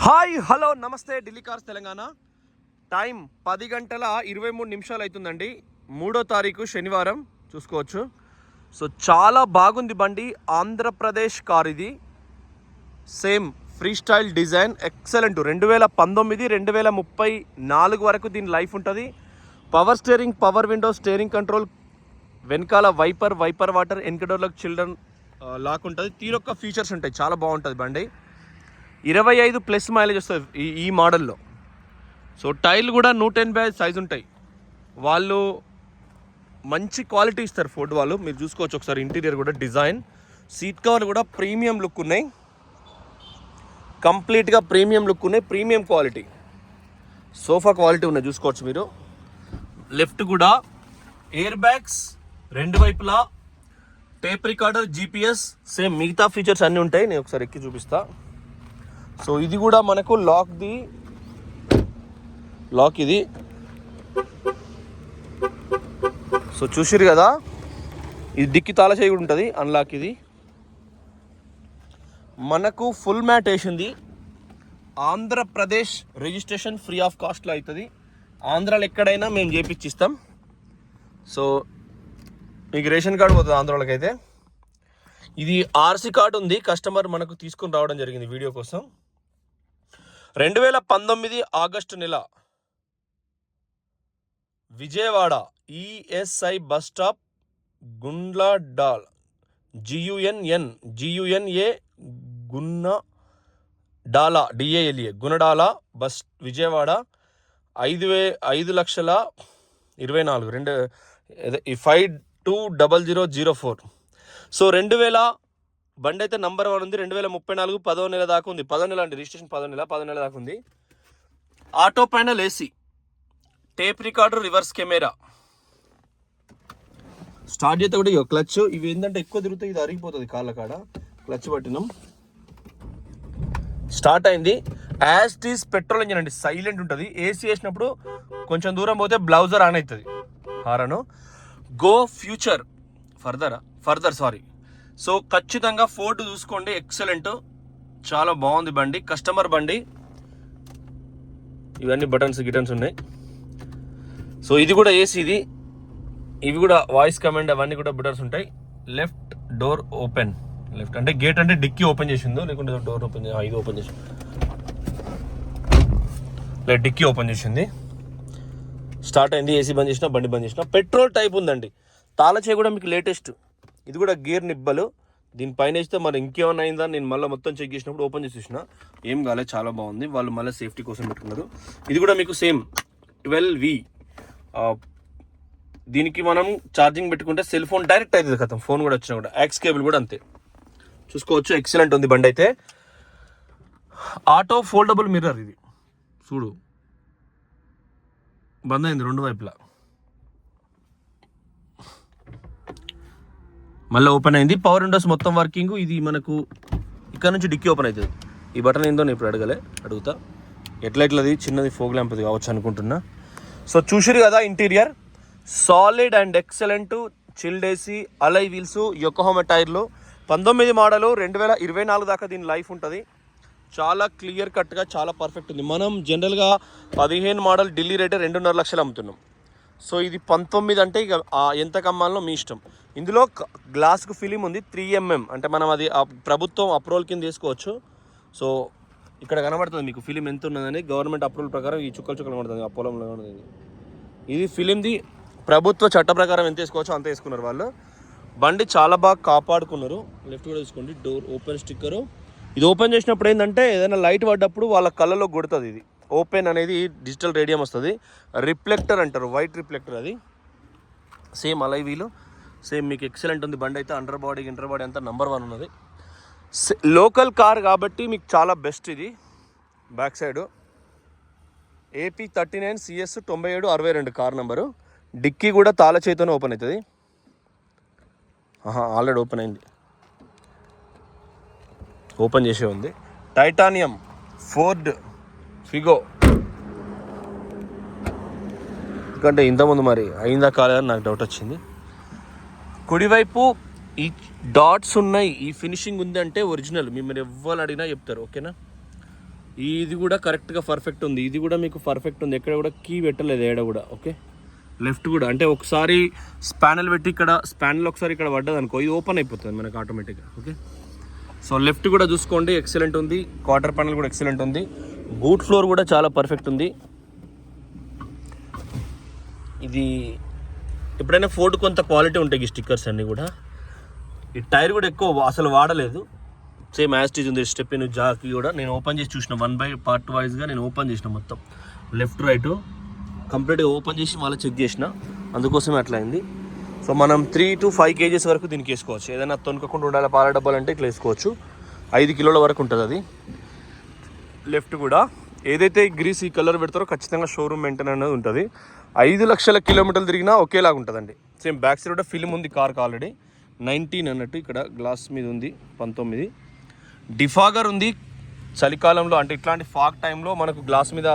Hi hello నమస్తే Delhi cars Telangana. Time 10:23 అవుతుందండి. 3వ తారీఖు శనివారం చూసుకోవచ్చు. సో చాలా బాగుంది బండి. ఆంధ్రప్రదేశ్ కార్ ఇది. Same free style design, excellent. 2019 2034 వరకు దీని లైఫ్ ఉంటుంది. Power steering, power window, steering control, వెనకాల వైపర్ వాటర్, వెనక డోర్లకు చిల్డ్రన్ లాక్ ఉంటుంది. తీరొక్క ఫీచర్స్ ఉంటాయి. చాలా బాగుంటుంది బండి. 25+ మైలేజ్ వస్తుంది ఈ మోడల్లో. సో టైర్లు కూడా 180 సైజ్ ఉంటాయి. వాళ్ళు మంచి క్వాలిటీ ఇస్తారు ఫోర్డ్ వాళ్ళు. మీరు చూసుకోవచ్చు ఒకసారి. ఇంటీరియర్ కూడా డిజైన్, సీట్ కవర్లు కూడా ప్రీమియం లుక్ ఉన్నాయి. కంప్లీట్గా ప్రీమియం లుక్ ఉన్నాయి. ప్రీమియం క్వాలిటీ సోఫా క్వాలిటీ ఉన్నాయి చూసుకోవచ్చు మీరు. లెఫ్ట్ కూడా ఎయిర్ బ్యాగ్స్, రెండు వైపులా టేప్ రికార్డర్, GPS, సేమ్ మిగతా ఫీచర్స్ అన్నీ ఉంటాయి. నేను ఒకసారి ఎక్కి చూపిస్తా. సో ఇది కూడా మనకు లాక్ ఇది. సో చూసిరు కదా, ఇది డిక్కి తాళ చేయి కూడా ఉంటుంది, అన్లాక్. ఇది మనకు ఫుల్ మ్యాట్ వేసింది. ఆంధ్రప్రదేశ్ రిజిస్ట్రేషన్ ఫ్రీ ఆఫ్ కాస్ట్లో అవుతుంది. ఆంధ్రాలో ఎక్కడైనా మేము చేపించిస్తాం. సో మీకు రేషన్ కార్డు పోతుంది ఆంధ్రాలోకి అయితే. ఇది RC కార్డు ఉంది. కస్టమర్ మనకు తీసుకుని రావడం జరిగింది వీడియో కోసం. 2019 ఆగస్టు నెల Vijayawada ESI bus stop, Gundladala, GUNA Gunnadala, DALA Gunadala bus, Vijayawada. 5,24,2 520004. So 2000 బండి అయితే నంబర్ 1 ఉంది. 2034 10వ నెల దాకా ఉంది. 10వ నెల అండి, రిజిస్ట్రేషన్ 10వ నెల దాకా ఉంది. Auto panel AC, tape recorder, reverse camera. Start చేస్తే కూడా క్లచ్. ఇవి ఏంటంటే ఎక్కువ తిరుగుతాయి, ఇది అరిగిపోతుంది కాళ్ళ కాడ. క్లచ్ పట్టినాం, స్టార్ట్ అయింది. యాజ్ టీస్ పెట్రోల్ ఇంజిన్ అండి, సైలెంట్ ఉంటుంది. AC వేసినప్పుడు కొంచెం దూరం పోతే బ్లౌజర్ ఆన్ అవుతుంది horn. Go future further sorry. So ఖచ్చితంగా ఫోర్డ్ చూసుకోండి, ఎక్సలెంట్, చాలా బాగుంది బండి. కస్టమర్ బండి. ఇవన్నీ గిటన్స్ ఉన్నాయి. సో ఇది కూడా AC ఇది. ఇవి కూడా వాయిస్ కమాండ్, అవన్నీ కూడా బటన్స్ ఉంటాయి. లెఫ్ట్ డోర్ ఓపెన్, లెఫ్ట్ అంటే గేట్ అంటే డిక్కీ ఓపెన్ చేసిందో, లేకుంటే డోర్ ఓపెన్ ఇది ఓపెన్ చేసింది, లేదు డిక్కీ ఓపెన్ చేసింది. స్టార్ట్ అయింది. AC బంద్ చేసిన, బండి బంద్ చేసిన. పెట్రోల్ టైప్ ఉందండి. తాళచే కూడా మీకు లేటెస్ట్. ఇది కూడా గేర్ నిబ్బలు. దీనిపైన వేస్తే మరి ఇంకేమైనా అయిందా, నేను మళ్ళీ మొత్తం చెక్ చేసినప్పుడు ఓపెన్ చేసి చూసిన, ఏం కాలేదు, చాలా బాగుంది. వాళ్ళు మళ్ళీ సేఫ్టీ కోసం పెట్టుకున్నారు. ఇది కూడా మీకు సేమ్ 12V. దీనికి మనం ఛార్జింగ్ పెట్టుకుంటే సెల్ ఫోన్ డైరెక్ట్ అవుతుంది కదా, ఫోన్ కూడా వచ్చినా కూడా. యాక్స్ కేబుల్ కూడా అంతే చూసుకోవచ్చు. ఎక్సలెంట్ ఉంది బండి అయితే. ఆటో ఫోల్డబుల్ మిర్రర్ ఇది చూడు, బంద్ అయింది రెండు వైపులా, మళ్ళీ ఓపెన్ అయింది. పవర్ విండోస్ మొత్తం వర్కింగ్. ఇది మనకు ఇక్కడ నుంచి డిక్కీ ఓపెన్ అవుతుంది. ఈ బటన్ ఏందో నేను ఇప్పుడు అడుగుతా. ఎట్లది చిన్నది ఫోగ్ ల్యాంప్ది కావచ్చు అనుకుంటున్నా. సో చూసిరు కదా, interior solid and excellent. Chilled AC, alloy wheels, Yokohama టైర్లు. 19 మోడలు, 2024 దాకా దీని లైఫ్ ఉంటుంది. చాలా క్లియర్ కట్గా, చాలా పర్ఫెక్ట్ ఉంది. మనం జనరల్గా 15 మోడల్ ఢిల్లీ రేటే 2.5 లక్షలు అమ్ముతున్నాం. సో ఇది 19 అంటే ఇక ఎంత కమ్మాలనో మీ ఇష్టం. ఇందులో గ్లాస్కు ఫిలిం ఉంది 3mm, అంటే మనం అది ప్రభుత్వం అప్రూవల్ కింద తీసుకోవచ్చు. సో ఇక్కడ కనబడుతుంది మీకు ఫిలిం ఎంత ఉన్నదని. గవర్నమెంట్ అప్రూవల్ ప్రకారం ఈ చుక్కలు కనబడుతుంది ఆ పొలంలో. ఇది ఫిలింది ప్రభుత్వ చట్ట ప్రకారం ఎంత వేసుకోవచ్చో అంత వేసుకున్నారు వాళ్ళు. బండి చాలా బాగా కాపాడుకున్నారు. లెఫ్ట్ కూడా తీసుకోండి, డోర్ ఓపెన్ స్టిక్కరు. ఇది ఓపెన్ చేసినప్పుడు ఏంటంటే ఏదైనా లైట్ పడ్డప్పుడు వాళ్ళ కళ్ళలో కొడుతుంది. ఇది ఓపెన్ అనేది డిజిటల్ రేడియం వస్తుంది. రిఫ్లెక్టర్ అంటారు, వైట్ రిఫ్లెక్టర్ అది. సేమ్ అలై వీలు, సేమ్ మీకు ఎక్సలెంట్ ఉంది బండి అయితే. అండర్ బాడీ అంతా నంబర్ 1 ఉన్నది. లోకల్ కార్ కాబట్టి మీకు చాలా బెస్ట్ ఇది. Back side AP 39 CS 9762 car number. Dicky కూడా తాళ చేతితోనే ఓపెన్ అవుతుంది. ఆల్రెడీ ఓపెన్ అయింది, ఓపెన్ చేసే ఉంది. Titanium Ford Figo. ఎందుకంటే ఇంతకుముందు మరి అయిందా కాలేదని నాకు డౌట్ వచ్చింది. కుడివైపు ఈ డాట్స్ ఉన్నాయి, ఈ ఫినిషింగ్ ఉంది అంటే ఒరిజినల్. మిమ్మల్ని ఎవ్వరు అడిగినా చెప్తారు. ఓకేనా. ఇది కూడా కరెక్ట్గా పర్ఫెక్ట్ ఉంది, ఇది కూడా మీకు పర్ఫెక్ట్ ఉంది, ఎక్కడ కూడా కీ పెట్టలేదు ఏడ కూడా. ఓకే, లెఫ్ట్ కూడా అంటే ఒకసారి స్పానల్ పెట్టి ఇక్కడ స్పానల్ ఒకసారి ఇక్కడ పడ్డది అనుకో, ఇది ఓపెన్ అయిపోతుంది మనకు ఆటోమేటిక్గా. ఓకే, సో లెఫ్ట్ కూడా చూసుకోండి ఎక్సలెంట్ ఉంది, క్వార్టర్ ప్యానల్ కూడా ఎక్సలెంట్ ఉంది, బూట్ ఫ్లోర్ కూడా చాలా పర్ఫెక్ట్ ఉంది. ఇది ఎప్పుడైనా ఫోర్డ్ కొంత క్వాలిటీ ఉంటాయి ఈ స్టిక్కర్స్ అన్నీ కూడా. ఈ టైర్ కూడా ఎక్కువ అసలు వాడలేదు, సేమ్ యాస్టీజ్ ఉంది. స్టెప్ ఇన్ జాకీ కూడా నేను ఓపెన్ చేసి చూసిన, 1 బై పార్ట్ వైజ్గా నేను ఓపెన్ చేసిన మొత్తం లెఫ్ట్ రైట్ కంప్లీట్గా ఓపెన్ చేసి మళ్ళీ చెక్ చేసిన, అందుకోసమే అట్లా అయింది. సో మనం 3 to 5 kgs వరకు దీనికి వేసుకోవచ్చు, ఏదైనా తొనకకుండా ఉండాలి పాల డబ్బాలు అంటే ఇట్లా వేసుకోవచ్చు. 5 కిలోల వరకు ఉంటుంది అది. లెఫ్ట్ కూడా ఏదైతే గ్రీస్ ఈ కలర్ పెడతారో ఖచ్చితంగా షోరూమ్ మెయింటైన్ అనేది ఉంటుంది. 5 లక్షల కిలోమీటర్లు తిరిగినా ఒకేలాగా ఉంటుందండి. సేమ్ బ్యాక్ సైడ్ కూడా ఫిల్మ్ ఉంది కార్కి ఆల్రెడీ 19 అన్నట్టు, ఇక్కడ గ్లాస్ మీద ఉంది 19. డిఫాగర్ ఉంది. చలికాలంలో అంటే ఇట్లాంటి ఫాగ్ టైంలో మనకు గ్లాస్ మీద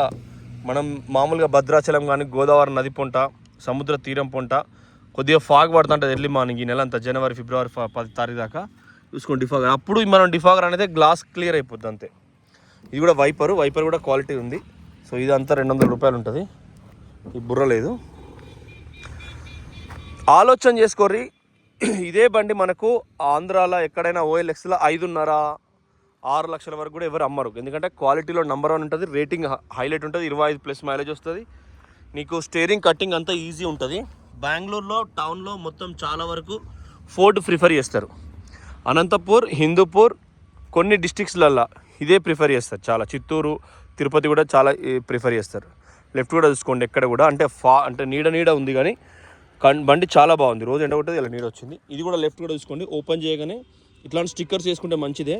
మనం మామూలుగా భద్రాచలం కానీ గోదావరి నది పొంట సముద్ర తీరం పొంట కొద్దిగా ఫాగ్ పడుతుంటుంది ఎర్లీ మార్నింగ్ ఈ నెల అంతా జనవరి ఫిబ్రవరి 10 తారీఖు దాకా చూసుకోండి డిఫాగర్. అప్పుడు మనం డిఫాగర్ అనేది గ్లాస్ క్లియర్ అయిపోద్ది అంతే. ఇది కూడా వైపర్ కూడా క్వాలిటీ ఉంది. సో ఇదంతా 200 రూపాయలు ఉంటుంది, ఈ బుర్ర లేదు. ఆలోచన చేసుకోర్రి, ఇదే బండి మనకు ఆంధ్రాలో ఎక్కడైనా OLXలో 5.5-6 లక్షల వరకు కూడా ఎవరు అమ్మరు, ఎందుకంటే క్వాలిటీలో నెంబర్ 1 ఉంటుంది, రేటింగ్ హైలైట్ ఉంటుంది, 25+ మైలేజ్ వస్తుంది, నీకు స్టీరింగ్ కట్టింగ్ అంతా ఈజీ ఉంటుంది. బెంగళూరులో టౌన్లో మొత్తం చాలా వరకు ఫోర్డ్ ప్రిఫర్ చేస్తారు. అనంతపూర్, హిందూపూర్ కొన్ని డిస్ట్రిక్ట్స్లల్లో ఇదే ప్రిఫర్ చేస్తారు చాలా. చిత్తూరు, తిరుపతి కూడా చాలా ప్రిఫర్ చేస్తారు. లెఫ్ట్ కూడా చూసుకోండి ఎక్కడ కూడా అంటే నీడ ఉంది కానీ బండి చాలా బాగుంది. రోజు ఎండ కొట్టేది ఇలా నీడ వచ్చింది. ఇది కూడా లెఫ్ట్ కూడా చూసుకోండి, ఓపెన్ చేయగానే ఇట్లాంటి స్టిక్కర్స్ వేసుకుంటే మంచిదే.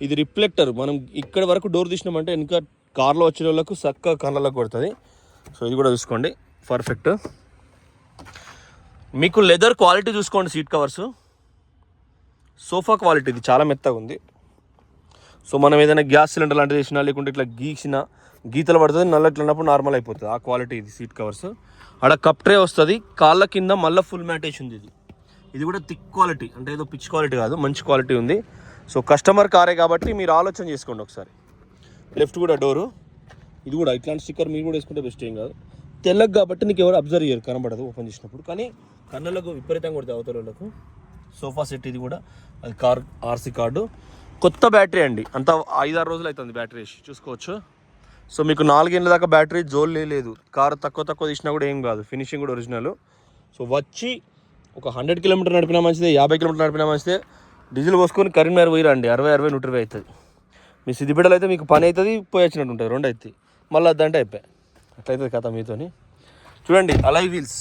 ఇది రిఫ్లెక్టర్, మనం ఇక్కడ వరకు డోర్ తీసినామంటే వెనక కార్లో వచ్చిన వాళ్ళకు చక్కగా కళ్ళకు కొడుతుంది. సో ఇది కూడా చూసుకోండి పర్ఫెక్ట్. మీకు లెదర్ క్వాలిటీ చూసుకోండి, సీట్ కవర్స్ సోఫా క్వాలిటీ, ఇది చాలా మెత్తగా ఉంది. సో మనం ఏదైనా గ్యాస్ సిలిండర్ లాంటిది వేసినా లేకుంటే ఇట్లా గీతలు పడుతుంది, నల్లట్లన్నప్పుడు నార్మల్ అయిపోతుంది ఆ క్వాలిటీ ఇది సీట్ కవర్స్. ఆడ కప్ ట్రే వస్తుంది, కాళ్ళ కింద మళ్ళీ ఫుల్ మ్యాట్ వేసి ఉంది. ఇది కూడా థిక్ క్వాలిటీ, అంటే ఏదో పిచ్ క్వాలిటీ కాదు, మంచి క్వాలిటీ ఉంది. సో కస్టమర్ కారే కాబట్టి మీరు ఆలోచన చేసుకోండి ఒకసారి. లెఫ్ట్ కూడా డోరు, ఇది కూడా ఇట్లాంటి స్టిక్కర్ మీరు కూడా వేసుకుంటే బెస్ట్, ఏం కాదు. తెల్లగా కాబట్టి నీకు ఎవరు అబ్జర్వ్ చేయరు, కనబడదు ఓపెన్ చేసినప్పుడు, కానీ కన్నులకు విపరీతంగా కొడుతుంది అవతల వాళ్ళకు. సోఫా సెట్ ఇది కూడా, అది RC కార్డు, కొత్త బ్యాటరీ అండి, అంతా 5-6 రోజులు అవుతుంది బ్యాటరీ వేసి, చూసుకోవచ్చు. సో మీకు 4 ఏళ్ళ దాకా బ్యాటరీ జోల్ లేదు, కారు తక్కువ తీసినా కూడా ఏం కాదు, ఫినిషింగ్ కూడా ఒరిజినల్. సో వచ్చి ఒక 100 కిలోమీటర్ నడిపినా మంచిదే, 50 కిలోమీటర్ నడిపినా మంచిదే. డీజిల్ పోసుకొని కరీంనగర్ పోయి రండి, 60, 120 అవుతుంది. మీ సిద్దిపేటలో అయితే మీకు పని అవుతుంది, పోయి వచ్చినట్టు ఉంటుంది, 2 అవుతుంది, మళ్ళీ అద్దంటే అయిపోయి అట్లయితుంది కథ మీతోని. చూడండి అలాయ్ వీల్స్,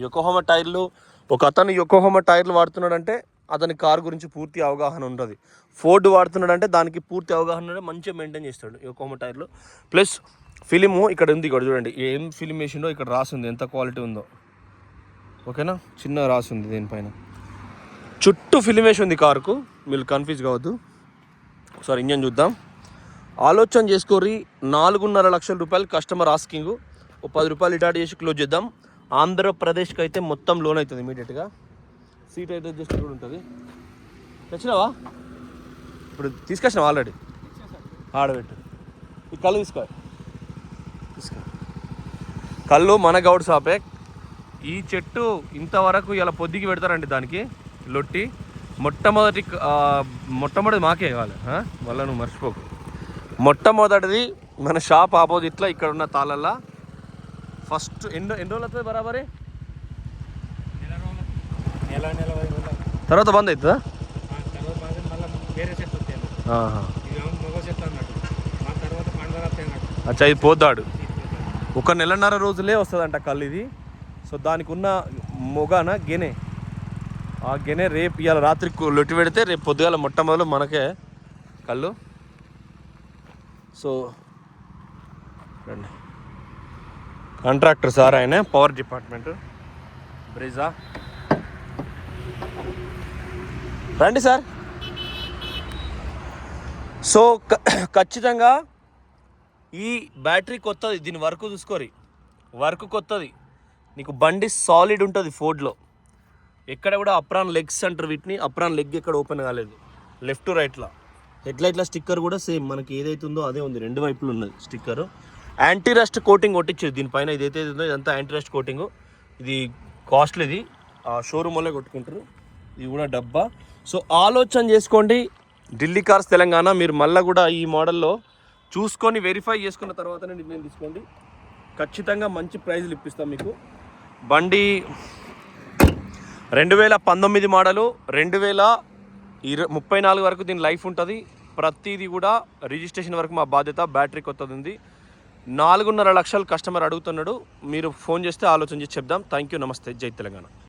యొకోహామా టైర్లు. ఒక అతను యొకోహామా టైర్లు వాడుతున్నాడంటే అతని కారు గురించి పూర్తి అవగాహన ఉంటుంది. ఫోర్డ్ వాడుతున్నాడంటే దానికి పూర్తి అవగాహన మంచిగా మెయింటైన్ చేస్తాడు యొకోహామా టైర్లు. ప్లస్ ఫిలిము ఇక్కడ ఉంది, ఇక్కడ చూడండి ఏం ఫిలిం వేసిండో ఇక్కడ రాసింది, ఎంత క్వాలిటీ ఉందో. ఓకేనా, చిన్న రాసి ఉంది దీనిపైన, చుట్టూ ఫిలిం వేసి ఉంది కారుకు, మీరు కన్ఫ్యూజ్ కావద్దు. ఒకసారి ఇంజన్ చూద్దాం. ఆలోచన చేసుకోరి, 4.5 లక్షల రూపాయలు కస్టమర్ ఆస్కింగ్, ఓ 10 రూపాయలు ఇటాట్ చేసి క్లోజ్ చేద్దాం. ఆంధ్రప్రదేశ్కి అయితే మొత్తం లోన్ అవుతుంది ఇమీడియట్గా. సీట్ అయితే జస్ట్ కూడా ఉంటుంది. తెచ్చినావా ఇప్పుడు? తీసుకొచ్చినావా ఆల్రెడీ? ఆడబెట్టు. ఈ కళ్ళు తీసుకో. కళ్ళు మన గౌడ్ షాపే. ఈ చెట్టు ఇంతవరకు ఇలా పొద్దుకి పెడతారండి దానికి లొట్టి. మొట్టమొదటి మాకే కావాలి, మళ్ళీ నువ్వు మర్చిపోకు. మొట్టమొదటిది మన షాప్ ఆపోజిట్లో ఇక్కడ ఉన్న తాళల్లా ఫస్ట్ ఎన్ని రోజులు అవుతుంది బరాబరే? తర్వాత బంద్ అవుతుందా? అచ్చా, ఇది పోద్దాడు 1 నెలన్నర రోజులే వస్తుందంట కళ్ళు ఇది. సో దానికి ఉన్న మొగాన గెనే, ఆ గెనే రేపు ఇవాళ రాత్రి లొట్టి పెడితే రేపు పొద్దుగాల మొట్టమొదలు మనకే కళ్ళు. సో రండి, కాంట్రాక్టర్ సార్ ఆయన, పవర్ డిపార్ట్మెంట్ బ్రిజా. రండి సార్. సో ఖచ్చితంగా ఈ బ్యాటరీ కొత్తది, దీని వర్క్ చూసుకోరి, వర్క్ కొత్తది. నీకు బండి సాలిడ్ ఉంటుంది ఫోర్డ్లో. ఎక్కడ కూడా అప్రాన్ లెగ్స్ అంటారు వీటిని, అప్రాన్ లెగ్ ఎక్కడ ఓపెన్ కాలేదు లెఫ్ట్ రైట్లో. హెడ్లైట్ల స్టిక్కర్ కూడా సేమ్ మనకి ఏదైతే ఉందో అదే ఉంది, రెండు వైపులు ఉన్నది స్టిక్కర్. యాంటీ రస్ట్ కోటింగ్ కొట్టించేది దీనిపైన, ఇదైతే ఉందో ఇదంతా యాంటీ రస్ట్ కోటింగ్. ఇది కాస్ట్లీది, షోరూమ్ వల్లే కొట్టుకుంటారు. ఇది కూడా డబ్బా. సో ఆలోచన చేసుకోండి, ఢిల్లీ కార్స్ తెలంగాణ. మీరు మళ్ళీ కూడా ఈ మోడల్లో చూసుకొని వెరిఫై చేసుకున్న తర్వాతనే నిర్ణయం తీసుకోండి. ఖచ్చితంగా మంచి ప్రైజ్లు ఇప్పిస్తాం మీకు. బండి 2019 మోడలు, 2034 వరకు దీని లైఫ్ ఉంటుంది. ప్రతిదీ కూడా రిజిస్ట్రేషన్ వరకు మా బాధ్యత. బ్యాటరీ కొత్తది ఉంది. 4.5 లక్షలు కస్టమర్ అడుగుతున్నాడు. మీరు ఫోన్ చేస్తే ఆలోచన చేసి చెప్దాం. థ్యాంక్ యూ, నమస్తే, జై తెలంగాణ.